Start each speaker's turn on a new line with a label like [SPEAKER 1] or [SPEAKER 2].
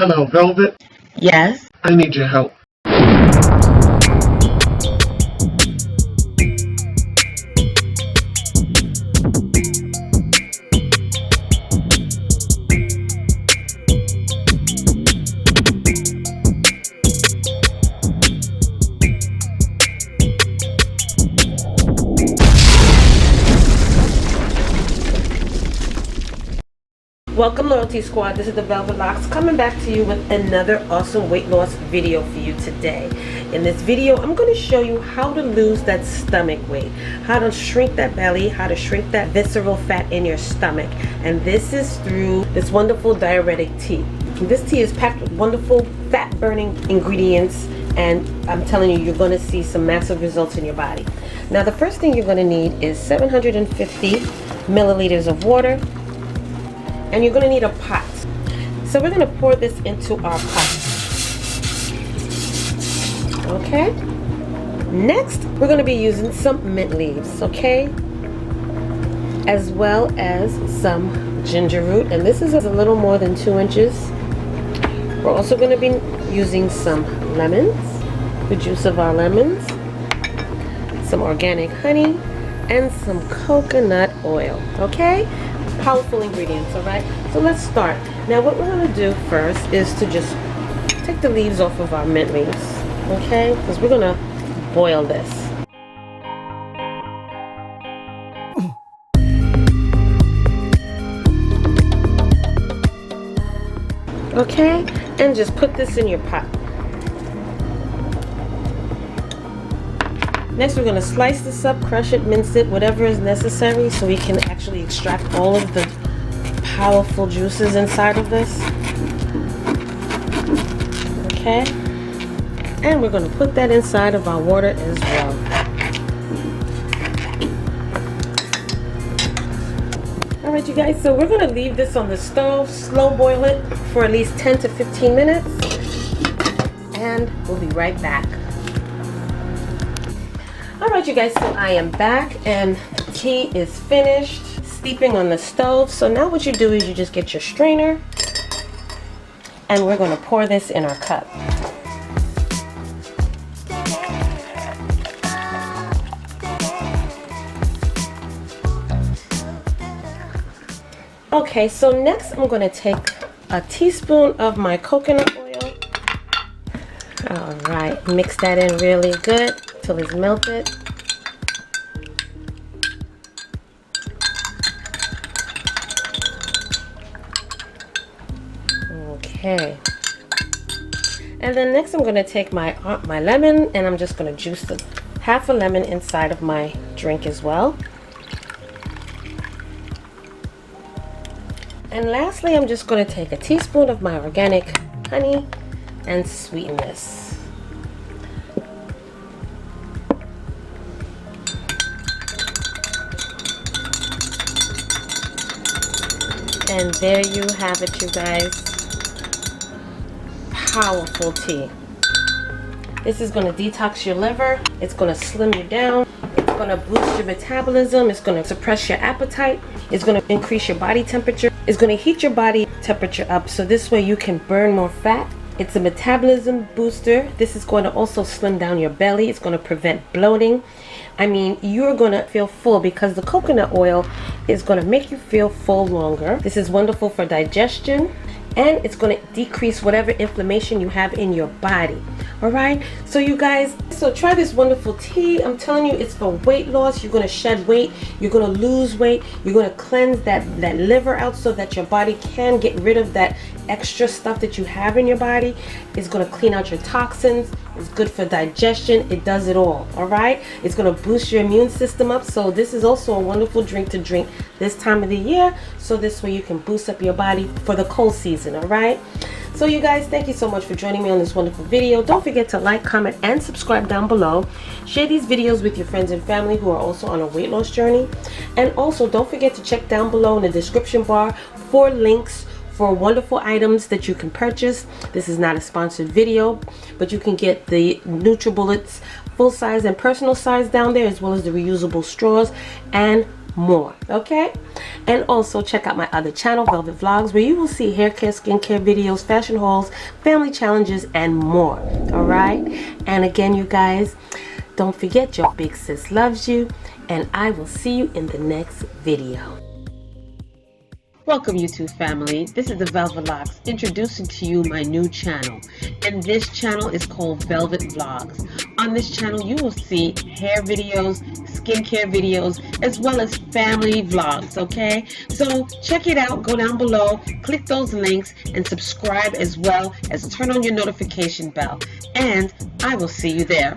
[SPEAKER 1] Hello, Velvet.
[SPEAKER 2] Yes.
[SPEAKER 1] I need your help.
[SPEAKER 2] Welcome, Loyalty Squad. This is the Velvetlox coming back to you with another awesome weight loss video for you today. In this video, I'm going to show you how to lose that stomach weight, how to shrink that belly, how to shrink that visceral fat in your stomach. And this is through this wonderful diuretic tea. This tea is packed with wonderful fat burning ingredients, and I'm telling you, you're going to see some massive results in your body. Now, the first thing you're going to need is 750 milliliters of water. And you're going to need a pot. So we're going to pour this into our pot. Okay? Next, we're going to be using some mint leaves, okay? As well as some ginger root. And this is a little more than 2 inches. We're also going to be using some lemons, the juice of our lemons, some organic honey, and some coconut oil, okay? Powerful ingredients. All right, so let's start. Now what we're going to do first is to just take the leaves off of our mint leaves, okay, because we're going to boil this. Okay, and just put this in your pot. Next, we're going to slice this up, crush it, mince it, whatever is necessary so we can actually extract all of the powerful juices inside of this. Okay? And we're going to put that inside of our water as well. Alright, you guys, so we're going to leave this on the stove, slow boil it for at least 10 to 15 minutes, and we'll be right back. Alright, you guys, so I am back and the tea is finished steeping on the stove. So now what you do is you just get your strainer and we're going to pour this in our cup. Okay, so next I'm going to take a teaspoon of my coconut oil. Alright, mix that in really good till it's melted. Okay. And then next I'm going to take my lemon and I'm just going to juice half a lemon inside of my drink as well. And lastly, I'm just going to take a teaspoon of my organic honey and sweeten this. And there you have it, you guys. Powerful tea. This is going to detox your liver. It's going to slim you down. It's going to boost your metabolism. It's going to suppress your appetite. It's going to increase your body temperature. It's going to heat your body temperature up so this way you can burn more fat. It's a metabolism booster. This is going to also slim down your belly. It's going to prevent bloating. I mean, you're going to feel full because the coconut oil is going to make you feel full longer. This is wonderful for digestion, and it's going to decrease whatever inflammation you have in your body. All right, so you guys, so try this wonderful tea. I'm telling you, it's for weight loss. You're going to shed weight, you're going to lose weight, you're going to cleanse that liver out so that your body can get rid of that extra stuff that you have in your body. It's going to clean out your toxins. It's good for digestion. It does it all. All right, it's going to boost your immune system up. So this is also a wonderful drink to drink this time of the year, so this way you can boost up your body for the cold season. All right, so you guys, thank you so much for joining me on this wonderful video. Don't forget to like, comment, and subscribe down below. Share these videos with your friends and family who are also on a weight loss journey. And also don't forget to check down below in the description bar for links for wonderful items that you can purchase. This is not a sponsored video, but you can get the NUTRIBULLET's full size and personal size down there, as well as the reusable straws and more. Okay, and also check out my other channel, Velvet Vlogs, where you will see hair care, skincare videos, fashion hauls, family challenges, and more. All right, and again, you guys, don't forget, your big sis loves you, and I will see you in the next video. Welcome, YouTube family. This is the Velvetlox introducing to you my new channel, and this channel is called Velvet Vlogs. On this channel you will see hair videos, skincare videos, as well as family vlogs. Okay, so check it out. Go down below, click those links, and subscribe, as well as turn on your notification bell, and I will see you there.